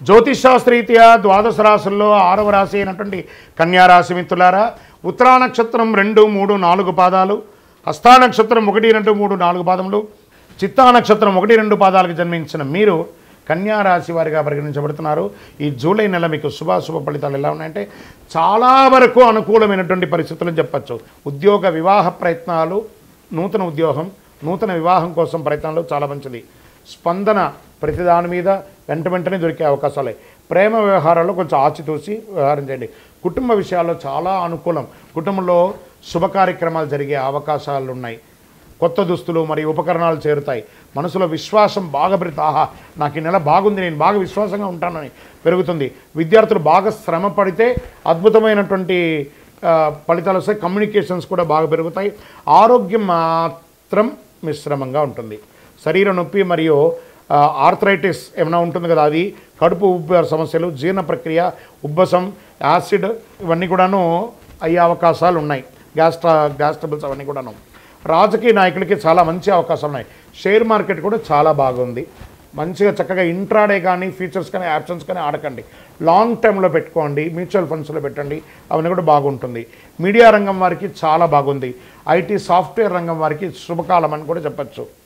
జ్యోతిషాస్త్రీత్యా ద్వాదశ రాశుల్లో 6వ రాశి అయినటువంటి కన్యా రాశి మిత్రులారా, ఉత్తరా నక్షత్రం 2, 3, 4 పాదాలు, హస్తా నక్షత్రం 1, 2, 3, 4 పాదములు, చిత్తా నక్షత్రం 1, 2 పాదాలకు జన్మించిన మీరు కన్యా రాశి వారిగా పరిగణించబడుతున్నారు. ఈ జూలై నెల మీకు శుభాశుభ ఫలితాలు ఎలా ఉన్నాయంటే చాలా వరకు అనుకూలమైనటువంటి పరిస్థితులను చెప్పచ్చు. ఉద్యోగ వివాహ ప్రయత్నాలు, నూతన ఉద్యోగం, నూతన వివాహం కోసం ప్రయత్నాలు చాలా మంచిది. స్పందన ప్రతిదాని మీద వెంటనే దొరికే అవకాశాలే. ప్రేమ వ్యవహారాల్లో కొంచెం ఆచితూసి వ్యవహారం చేయండి. కుటుంబ విషయాల్లో చాలా అనుకూలం. కుటుంబంలో శుభ కార్యక్రమాలు జరిగే అవకాశాలు ఉన్నాయి. కొత్త దుస్తులు మరియు ఉపకరణాలు చేరుతాయి. మనసులో విశ్వాసం బాగా పెరుగుతుంది. ఆహా, నాకు ఈ నెల బాగుంది, నేను బాగా విశ్వాసంగా ఉంటానని పెరుగుతుంది. విద్యార్థులు బాగా శ్రమ పడితే అద్భుతమైనటువంటి ఫలితాలు వస్తాయి. కమ్యూనికేషన్స్ కూడా బాగా పెరుగుతాయి. ఆరోగ్యం మాత్రం మిశ్రమంగా ఉంటుంది. శరీర నొప్పి మరియు ఆర్థరైటిస్ ఏమైనా ఉంటుంది కదా, అది, కడుపు ఉబ్బ సమస్యలు, జీర్ణ ప్రక్రియ, ఉబ్బసం, యాసిడ్ ఇవన్నీ కూడాను అయ్యే అవకాశాలు ఉన్నాయి. గ్యాస్ ట్రబుల్స్ అవన్నీ కూడాను. రాజకీయ నాయకులకి చాలా మంచి అవకాశాలు ఉన్నాయి. షేర్ మార్కెట్ కూడా చాలా బాగుంది. మంచిగా చక్కగా ఇంట్రాడే కానీ ఫ్యూచర్స్ కానీ ఆప్షన్స్ కానీ ఆడకండి. లాంగ్ టర్మ్లో పెట్టుకోండి, మ్యూచువల్ ఫండ్స్లో పెట్టండి, అవన్నీ కూడా బాగుంటుంది. మీడియా రంగం వారికి చాలా బాగుంది. ఐటీ సాఫ్ట్వేర్ రంగం వారికి శుభకాలం అని కూడా చెప్పచ్చు.